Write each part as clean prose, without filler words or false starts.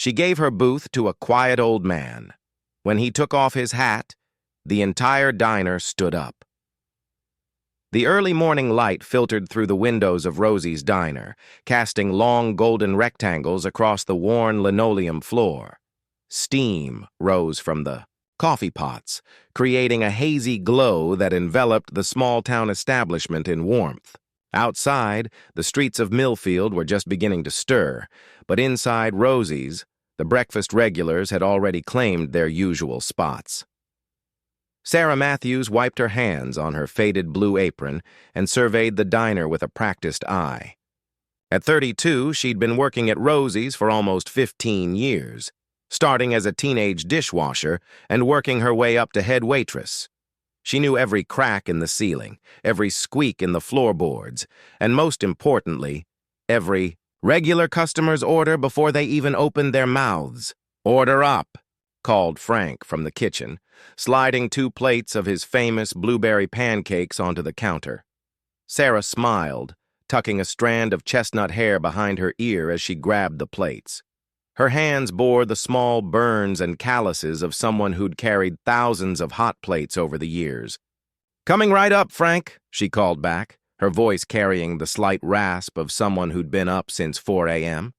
She gave her booth to a quiet old man. When he took off his hat, the entire diner stood up. The early morning light filtered through the windows of Rosie's diner, casting long golden rectangles across the worn linoleum floor. Steam rose from the coffee pots, creating a hazy glow that enveloped the small-town establishment in warmth. Outside, the streets of Millfield were just beginning to stir, but inside Rosie's, the breakfast regulars had already claimed their usual spots. Sarah Matthews wiped her hands on her faded blue apron and surveyed the diner with a practiced eye. At 32, she'd been working at Rosie's for almost 15 years, starting as a teenage dishwasher and working her way up to head waitress. She knew every crack in the ceiling, every squeak in the floorboards, and most importantly, every regular customer's order before they even opened their mouths. "Order up," called Frank from the kitchen, sliding 2 plates of his famous blueberry pancakes onto the counter. Sarah smiled, tucking a strand of chestnut hair behind her ear as she grabbed the plates. Her hands bore the small burns and calluses of someone who'd carried thousands of hot plates over the years. "Coming right up, Frank," she called back, her voice carrying the slight rasp of someone who'd been up since 4 a.m.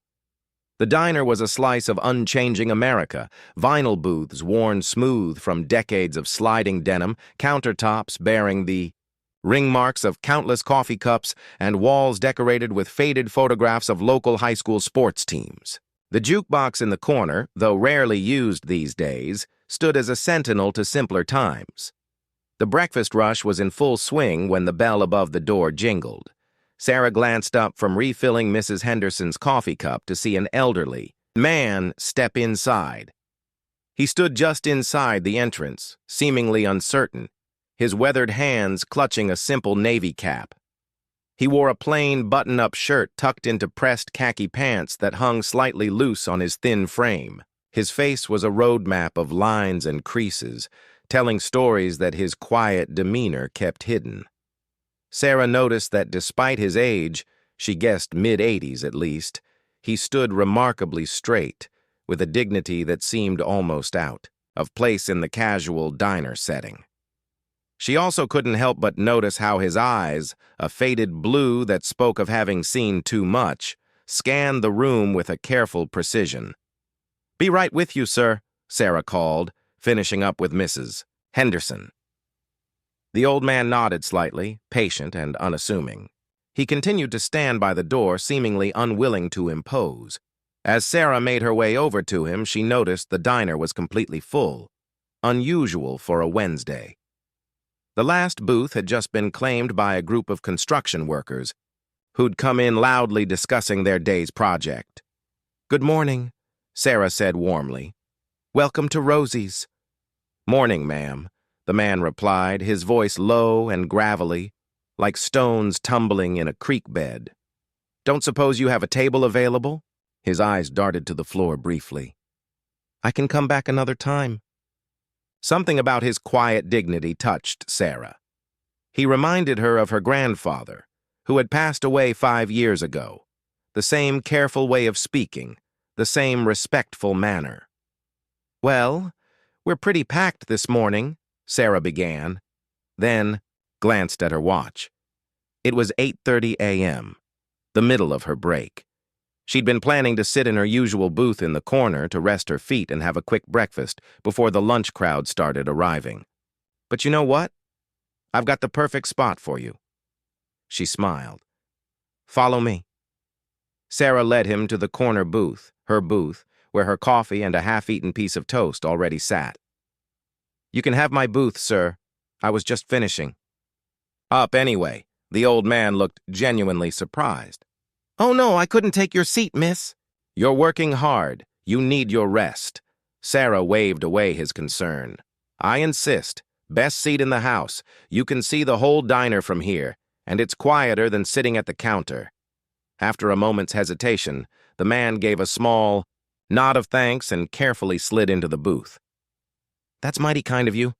The diner was a slice of unchanging America, vinyl booths worn smooth from decades of sliding denim, countertops bearing the ring marks of countless coffee cups, and walls decorated with faded photographs of local high school sports teams. The jukebox in the corner, though rarely used these days, stood as a sentinel to simpler times. The breakfast rush was in full swing when the bell above the door jingled. Sarah glanced up from refilling Mrs. Henderson's coffee cup to see an elderly man step inside. He stood just inside the entrance, seemingly uncertain, his weathered hands clutching a simple navy cap. He wore a plain button-up shirt tucked into pressed khaki pants that hung slightly loose on his thin frame. His face was a roadmap of lines and creases, telling stories that his quiet demeanor kept hidden. Sarah noticed that despite his age, she guessed mid-80s at least, he stood remarkably straight, with a dignity that seemed almost out of place in the casual diner setting. She also couldn't help but notice how his eyes, a faded blue that spoke of having seen too much, scanned the room with a careful precision. "Be right with you, sir," Sarah called, finishing up with Mrs. Henderson. The old man nodded slightly, patient and unassuming. He continued to stand by the door, seemingly unwilling to impose. As Sarah made her way over to him, she noticed the diner was completely full, unusual for a Wednesday. The last booth had just been claimed by a group of construction workers who'd come in loudly discussing their day's project. "Good morning," Sarah said warmly. "Welcome to Rosie's." "Morning, ma'am," the man replied, his voice low and gravelly, like stones tumbling in a creek bed. "Don't suppose you have a table available?" His eyes darted to the floor briefly. "I can come back another time." Something about his quiet dignity touched Sarah. He reminded her of her grandfather, who had passed away 5 years ago. The same careful way of speaking, the same respectful manner. "Well, we're pretty packed this morning," Sarah began, then glanced at her watch. It was 8:30 a.m., the middle of her break. She'd been planning to sit in her usual booth in the corner to rest her feet and have a quick breakfast before the lunch crowd started arriving. "But you know what? I've got the perfect spot for you." She smiled. "Follow me." Sarah led him to the corner booth, her booth, where her coffee and a half-eaten piece of toast already sat. "You can have my booth, sir. I was just finishing." "Up anyway." The old man looked genuinely surprised. "Oh no, I couldn't take your seat, miss." "You're working hard. You need your rest." Sarah waved away his concern. "I insist. Best seat in the house. You can see the whole diner from here, and it's quieter than sitting at the counter." After a moment's hesitation, the man gave a small nod of thanks and carefully slid into the booth. "That's mighty kind of you.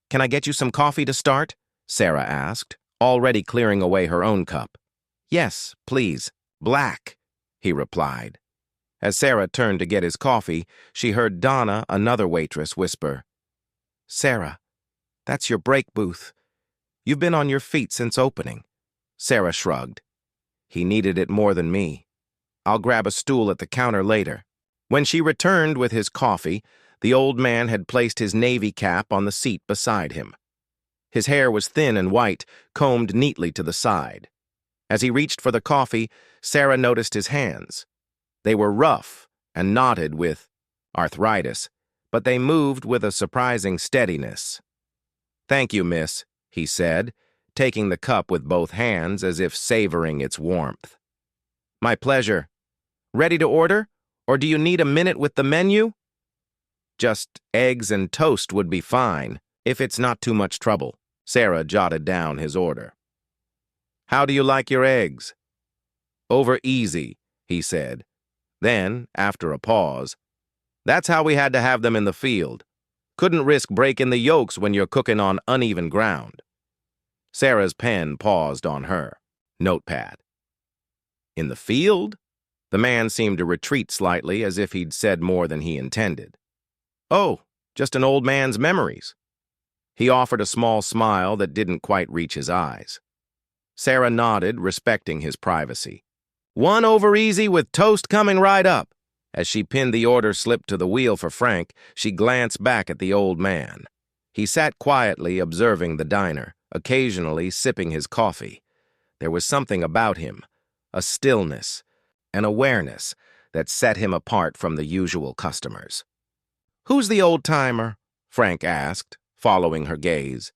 Can I get you some coffee to start?" Sarah asked, already clearing away her own cup. "Yes, please. Black," he replied. As Sarah turned to get his coffee, she heard Donna, another waitress, whisper, "Sarah, that's your break booth. You've been on your feet since opening." Sarah shrugged. He needed it more than me. I'll grab a stool at the counter later. When she returned with his coffee, the old man had placed his navy cap on the seat beside him. His hair was thin and white, combed neatly to the side. As he reached for the coffee, Sarah noticed his hands. They were rough and knotted with arthritis, but they moved with a surprising steadiness. "Thank you, miss," he said, taking the cup with both hands as if savoring its warmth. "My pleasure. Ready to order? Or do you need a minute with the menu?" "Just eggs and toast would be fine, if it's not too much trouble." Sarah jotted down his order. "How do you like your eggs?" "Over easy," he said. Then, after a pause, "That's how we had to have them in the field. Couldn't risk breaking the yolks when you're cooking on uneven ground." Sarah's pen paused on her notepad. "In the field?" The man seemed to retreat slightly, as if he'd said more than he intended. "Oh, just an old man's memories." He offered a small smile that didn't quite reach his eyes. Sarah nodded, respecting his privacy. "One over easy with toast coming right up." As she pinned the order slip to the wheel for Frank, she glanced back at the old man. He sat quietly observing the diner, occasionally sipping his coffee. There was something about him, a stillness, an awareness that set him apart from the usual customers. "Who's the old-timer?" Frank asked, following her gaze.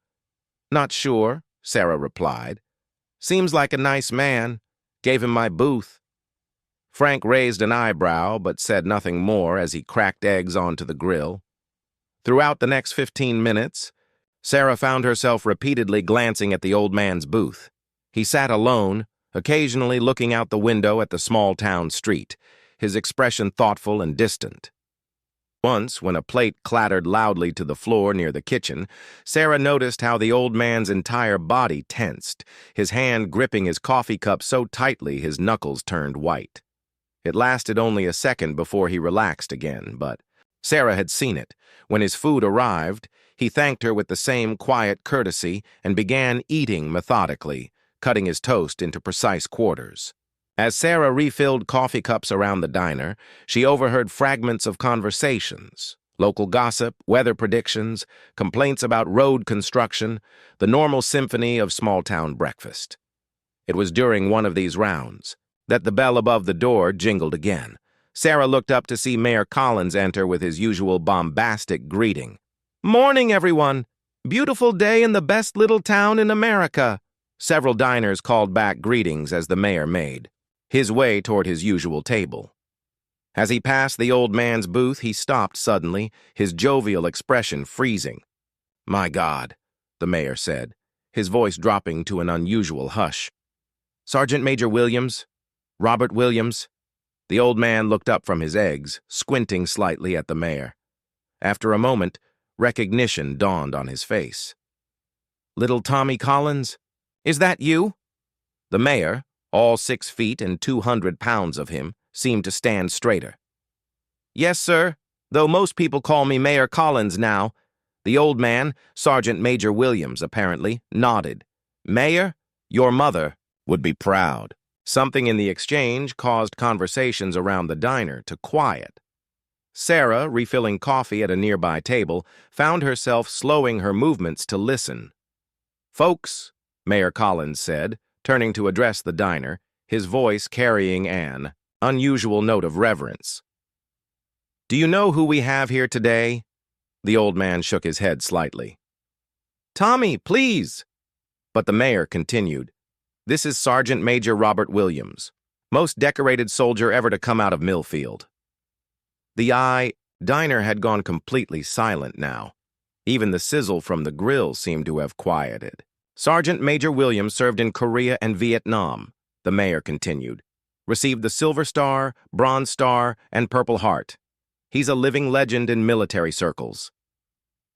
"Not sure," Sarah replied. "Seems like a nice man. Gave him my booth." Frank raised an eyebrow but said nothing more as he cracked eggs onto the grill. Throughout the next 15 minutes, Sarah found herself repeatedly glancing at the old man's booth. He sat alone, occasionally looking out the window at the small-town street, his expression thoughtful and distant. Once, when a plate clattered loudly to the floor near the kitchen, Sarah noticed how the old man's entire body tensed, his hand gripping his coffee cup so tightly his knuckles turned white. It lasted only a second before he relaxed again, but Sarah had seen it. When his food arrived, he thanked her with the same quiet courtesy and began eating methodically, cutting his toast into precise quarters. As Sarah refilled coffee cups around the diner, she overheard fragments of conversations, local gossip, weather predictions, complaints about road construction, the normal symphony of small-town breakfast. It was during one of these rounds that the bell above the door jingled again. Sarah looked up to see Mayor Collins enter with his usual bombastic greeting. "Morning, everyone! Beautiful day in the best little town in America." Several diners called back greetings as the mayor made his way toward his usual table. As he passed the old man's booth, he stopped suddenly, his jovial expression freezing. "My God," the mayor said, his voice dropping to an unusual hush. "Sergeant Major Williams? Robert Williams?" The old man looked up from his eggs, squinting slightly at the mayor. After a moment, recognition dawned on his face. "Little Tommy Collins? Is that you?" The mayor, all 6 feet and 200 pounds of him, seemed to stand straighter. "Yes, sir, though most people call me Mayor Collins now." The old man, Sergeant Major Williams, apparently, nodded. "Mayor, your mother would be proud." Something in the exchange caused conversations around the diner to quiet. Sarah, refilling coffee at a nearby table, found herself slowing her movements to listen. "Folks," Mayor Collins said, turning to address the diner, his voice carrying an unusual note of reverence. "Do you know who we have here today?" The old man shook his head slightly. "Tommy, please!" But the mayor continued. "This is Sergeant Major Robert Williams, most decorated soldier ever to come out of Millfield." The diner had gone completely silent now. Even the sizzle from the grill seemed to have quieted. "Sergeant Major Williams served in Korea and Vietnam," the mayor continued. "Received the Silver Star, Bronze Star, and Purple Heart. He's a living legend in military circles."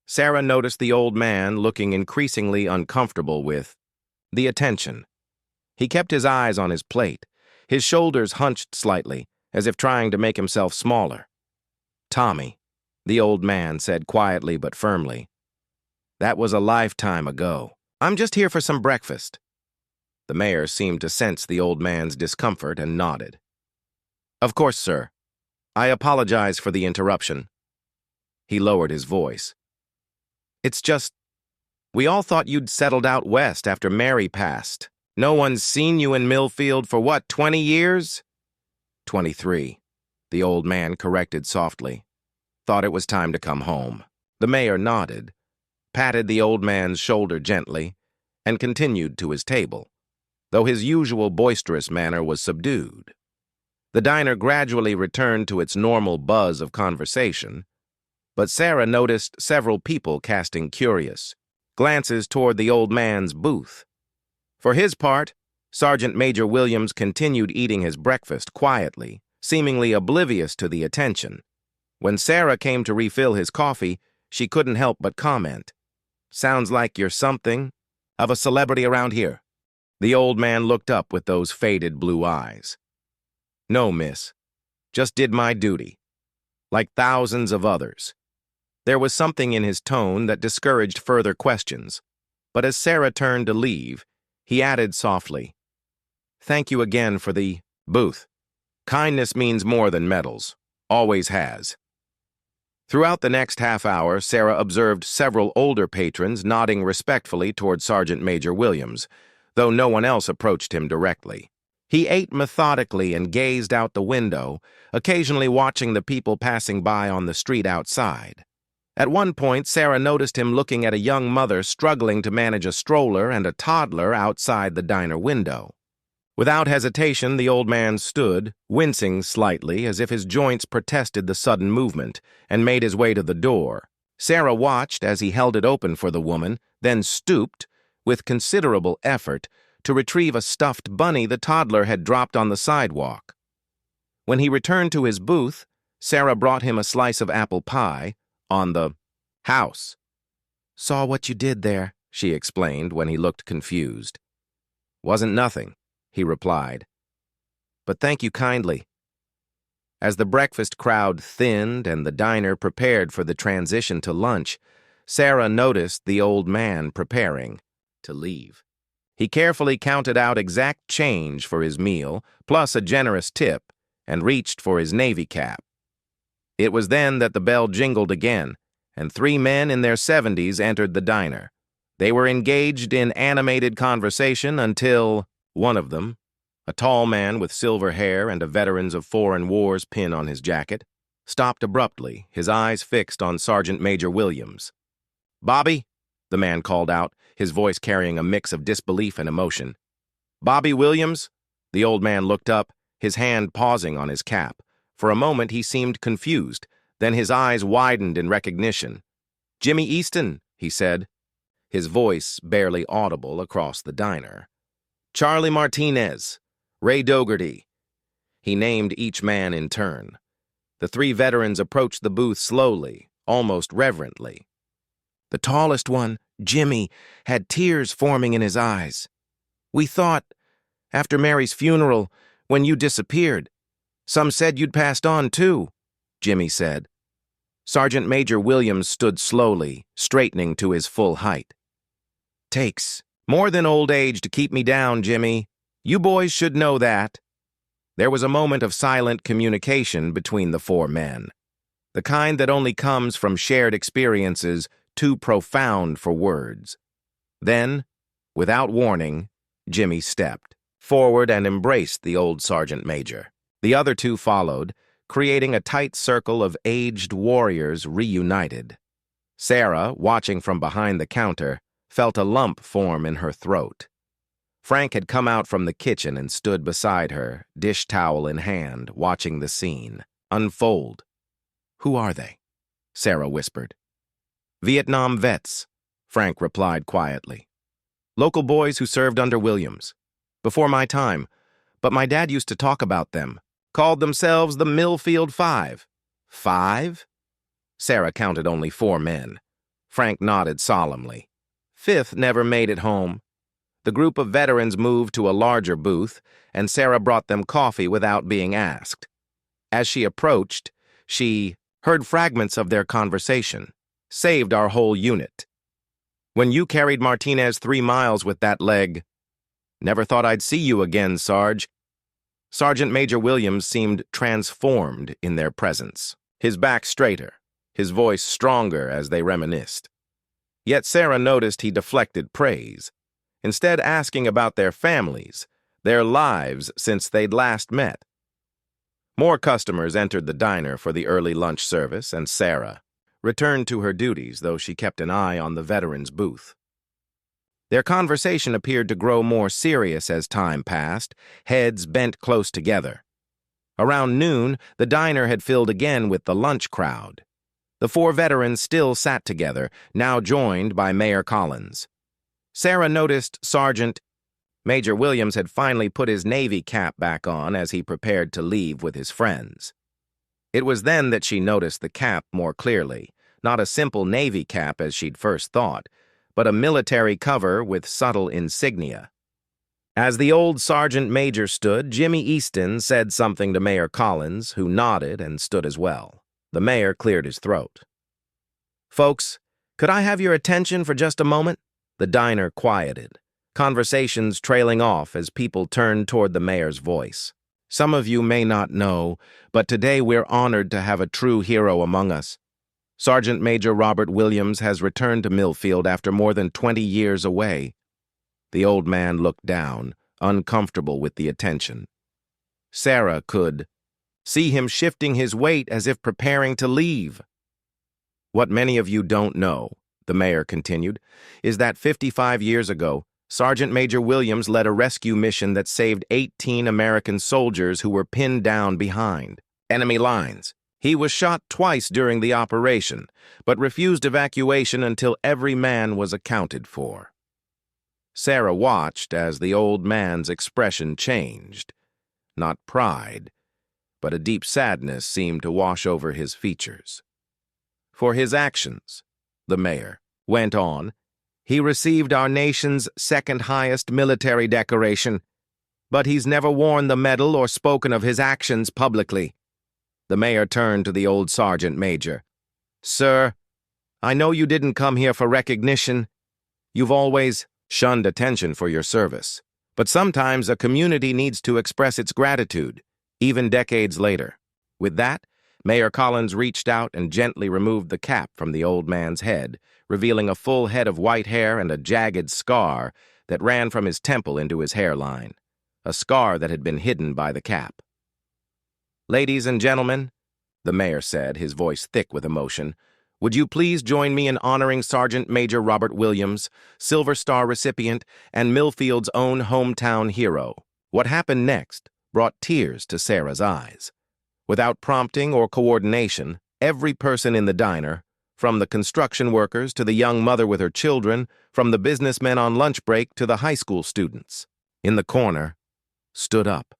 Sarah noticed the old man looking increasingly uncomfortable with the attention. He kept his eyes on his plate, his shoulders hunched slightly, as if trying to make himself smaller. "Tommy," the old man said quietly but firmly. "That was a lifetime ago. I'm just here for some breakfast." The mayor seemed to sense the old man's discomfort and nodded. "Of course, sir. I apologize for the interruption." He lowered his voice. "It's just, we all thought you'd settled out west after Mary passed. No one's seen you in Millfield for what, 20 years? 23, the old man corrected softly. Thought it was time to come home." The mayor nodded, patted the old man's shoulder gently, and continued to his table, though his usual boisterous manner was subdued. The diner gradually returned to its normal buzz of conversation, but Sarah noticed several people casting curious glances toward the old man's booth. For his part, Sergeant Major Williams continued eating his breakfast quietly, seemingly oblivious to the attention. When Sarah came to refill his coffee, she couldn't help but comment, "Sounds like you're something of a celebrity around here." The old man looked up with those faded blue eyes. "No, miss. Just did my duty, like thousands of others." There was something in his tone that discouraged further questions, but as Sarah turned to leave, he added softly, "Thank you again for the booth. Kindness means more than medals. Always has." Throughout the next half hour, Sarah observed several older patrons nodding respectfully toward Sergeant Major Williams, though no one else approached him directly. He ate methodically and gazed out the window, occasionally watching the people passing by on the street outside. At one point, Sarah noticed him looking at a young mother struggling to manage a stroller and a toddler outside the diner window. Without hesitation, the old man stood, wincing slightly as if his joints protested the sudden movement, and made his way to the door. Sarah watched as he held it open for the woman, then stooped, with considerable effort, to retrieve a stuffed bunny the toddler had dropped on the sidewalk. When he returned to his booth, Sarah brought him a slice of apple pie on the house. "Saw what you did there," she explained when he looked confused. "Wasn't nothing," he replied. "But thank you kindly." As the breakfast crowd thinned and the diner prepared for the transition to lunch, Sarah noticed the old man preparing to leave. He carefully counted out exact change for his meal, plus a generous tip, and reached for his navy cap. It was then that the bell jingled again, and 3 men in their 70s entered the diner. They were engaged in animated conversation until one of them, a tall man with silver hair and a Veterans of Foreign Wars pin on his jacket, stopped abruptly, his eyes fixed on Sergeant Major Williams. "Bobby," the man called out, his voice carrying a mix of disbelief and emotion. "Bobby Williams?" The old man looked up, his hand pausing on his cap. For a moment he seemed confused, then his eyes widened in recognition. "Jimmy Easton," he said, his voice barely audible across the diner. "Charlie Martinez, Ray Dougherty." He named each man in turn. The 3 veterans approached the booth slowly, almost reverently. The tallest one, Jimmy, had tears forming in his eyes. "We thought, after Mary's funeral, when you disappeared, some said you'd passed on too," Jimmy said. Sergeant Major Williams stood slowly, straightening to his full height. "Takes more than old age to keep me down, Jimmy. You boys should know that." There was a moment of silent communication between the 4 men, the kind that only comes from shared experiences too profound for words. Then, without warning, Jimmy stepped forward and embraced the old sergeant major. The other 2 followed, creating a tight circle of aged warriors reunited. Sarah, watching from behind the counter, felt a lump form in her throat. Frank had come out from the kitchen and stood beside her, dish towel in hand, watching the scene unfold. "Who are they?" Sarah whispered. "Vietnam vets," Frank replied quietly. "Local boys who served under Williams. Before my time, but my dad used to talk about them. Called themselves the Millfield 5. 5? Sarah counted only 4 men. Frank nodded solemnly. 5th never made it home. The group of veterans moved to a larger booth, and Sarah brought them coffee without being asked. As she approached, she heard fragments of their conversation. Saved our whole unit. When you carried Martinez 3 miles with that leg. Never thought I'd see you again, Sarge. Sergeant Major Williams seemed transformed in their presence, his back straighter, his voice stronger as they reminisced. Yet Sarah noticed he deflected praise, instead asking about their families, their lives since they'd last met. More customers entered the diner for the early lunch service, and Sarah returned to her duties, though she kept an eye on the veterans' booth. Their conversation appeared to grow more serious as time passed, heads bent close together. Around noon, the diner had filled again with the lunch crowd. The 4 veterans still sat together, now joined by Mayor Collins. Sarah noticed Sergeant Major Williams had finally put his Navy cap back on as he prepared to leave with his friends. It was then that she noticed the cap more clearly, not a simple Navy cap as she'd first thought, but a military cover with subtle insignia. As the old Sergeant Major stood, Jimmy Easton said something to Mayor Collins, who nodded and stood as well. The mayor cleared his throat. "Folks, could I have your attention for just a moment?" The diner quieted, conversations trailing off as people turned toward the mayor's voice. "Some of you may not know, but today we're honored to have a true hero among us. Sergeant Major Robert Williams has returned to Millfield after more than 20 years away." The old man looked down, uncomfortable with the attention. Sarah could see him shifting his weight as if preparing to leave. "What many of you don't know," the mayor continued, "is that 55 years ago, Sergeant Major Williams led a rescue mission that saved 18 American soldiers who were pinned down behind enemy lines. He was shot twice during the operation, but refused evacuation until every man was accounted for." Sarah watched as the old man's expression changed. Not pride, but a deep sadness seemed to wash over his features. "For his actions," the mayor went on, "he received our nation's second highest military decoration, but he's never worn the medal or spoken of his actions publicly." The mayor turned to the old sergeant major. "Sir, I know you didn't come here for recognition. You've always shunned attention for your service. But sometimes a community needs to express its gratitude, even decades later." With that, Mayor Collins reached out and gently removed the cap from the old man's head, revealing a full head of white hair and a jagged scar that ran from his temple into his hairline, a scar that had been hidden by the cap. "Ladies and gentlemen," the mayor said, his voice thick with emotion, "would you please join me in honoring Sergeant Major Robert Williams, Silver Star recipient and Millfield's own hometown hero?" What happened next brought tears to Sarah's eyes. Without prompting or coordination, every person in the diner, from the construction workers to the young mother with her children, from the businessmen on lunch break to the high school students, in the corner, stood up.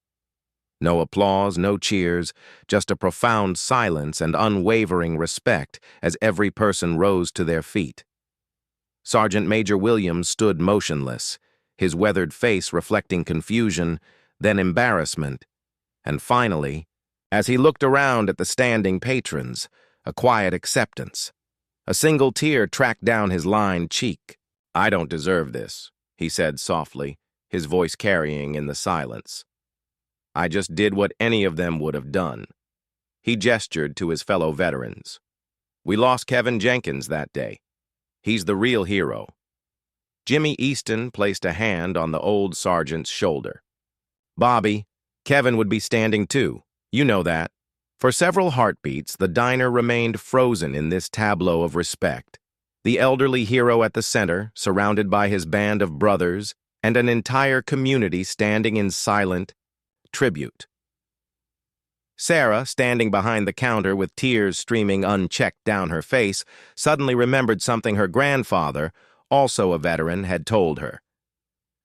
No applause, no cheers, just a profound silence and unwavering respect as every person rose to their feet. Sergeant Major Williams stood motionless, his weathered face reflecting confusion, then embarrassment, and finally, as he looked around at the standing patrons, a quiet acceptance. A single tear tracked down his lined cheek. "I don't deserve this," he said softly, his voice carrying in the silence. "I just did what any of them would have done." He gestured to his fellow veterans. "We lost Kevin Jenkins that day. He's the real hero." Jimmy Easton placed a hand on the old sergeant's shoulder. "Bobby, Kevin would be standing too. You know that." For several heartbeats, the diner remained frozen in this tableau of respect. The elderly hero at the center, surrounded by his band of brothers, and an entire community standing in silent tribute. Sarah, standing behind the counter with tears streaming unchecked down her face, suddenly remembered something her grandfather, also a veteran, had told her.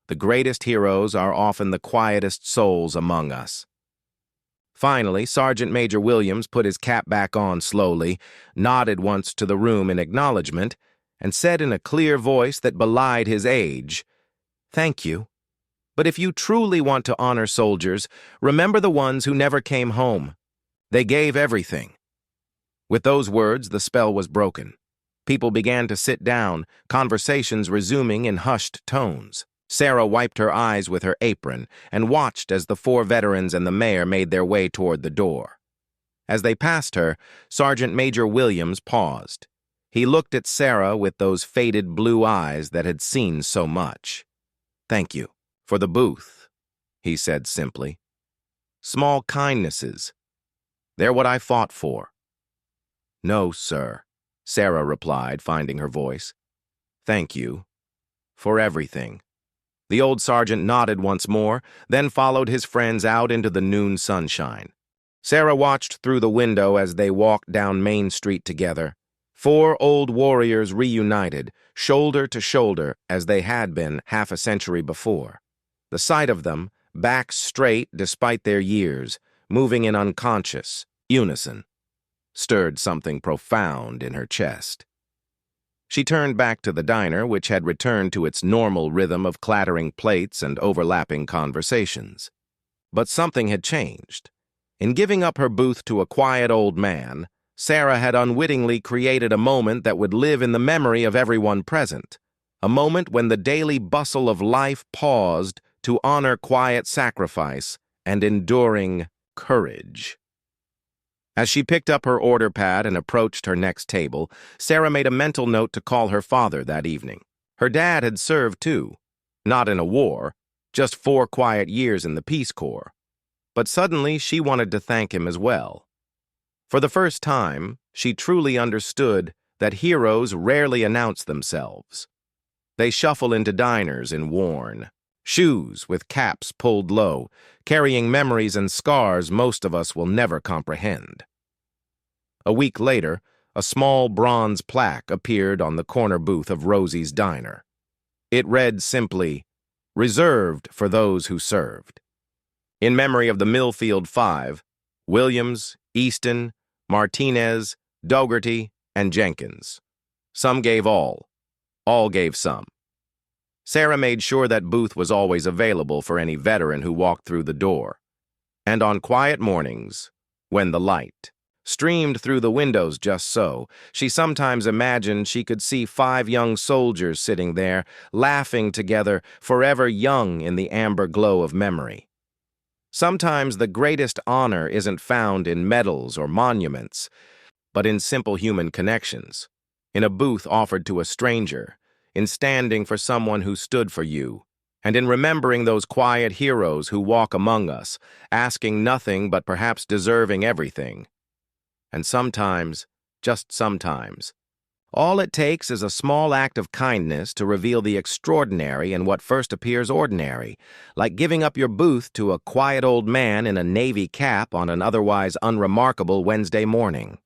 The greatest heroes are often the quietest souls among us. Finally, Sergeant Major Williams put his cap back on slowly, nodded once to the room in acknowledgement, and said in a clear voice that belied his age, "Thank you. But if you truly want to honor soldiers, remember the ones who never came home. They gave everything. With those words, the spell was broken. People began to sit down, conversations resuming in hushed tones. Sarah wiped her eyes with her apron and watched as the 4 veterans and the mayor made their way toward the door. As they passed her, Sergeant Major Williams paused. He looked at Sarah with those faded blue eyes that had seen so much. "Thank you for the booth," he said simply. "Small kindnesses. They're what I fought for." "No, sir," Sarah replied, finding her voice. "Thank you for everything." The old sergeant nodded once more, then followed his friends out into the noon sunshine. Sarah watched through the window as they walked down Main Street together. 4 old warriors reunited, shoulder to shoulder, as they had been half a century before. The sight of them, backs straight despite their years, moving in unconscious unison, stirred something profound in her chest. She turned back to the diner, which had returned to its normal rhythm of clattering plates and overlapping conversations. But something had changed. In giving up her booth to a quiet old man, Sarah had unwittingly created a moment that would live in the memory of everyone present, a moment when the daily bustle of life paused to honor quiet sacrifice and enduring courage. As she picked up her order pad and approached her next table, Sarah made a mental note to call her father that evening. Her dad had served too, not in a war, just 4 quiet years in the Peace Corps. But suddenly she wanted to thank him as well. For the first time, she truly understood that heroes rarely announce themselves. They shuffle into diners in worn shoes with caps pulled low, carrying memories and scars most of us will never comprehend. A week later, a small bronze plaque appeared on the corner booth of Rosie's diner. It read simply, "Reserved for those who served." In memory of the Millfield 5, Williams, Easton, Martinez, Dougherty, and Jenkins. Some gave all gave some. Sarah made sure that booth was always available for any veteran who walked through the door. And on quiet mornings, when the light streamed through the windows just so, she sometimes imagined she could see 5 young soldiers sitting there, laughing together, forever young in the amber glow of memory. Sometimes the greatest honor isn't found in medals or monuments, but in simple human connections, in a booth offered to a stranger, in standing for someone who stood for you, and in remembering those quiet heroes who walk among us, asking nothing but perhaps deserving everything. And sometimes, just sometimes, all it takes is a small act of kindness to reveal the extraordinary in what first appears ordinary, like giving up your booth to a quiet old man in a navy cap on an otherwise unremarkable Wednesday morning.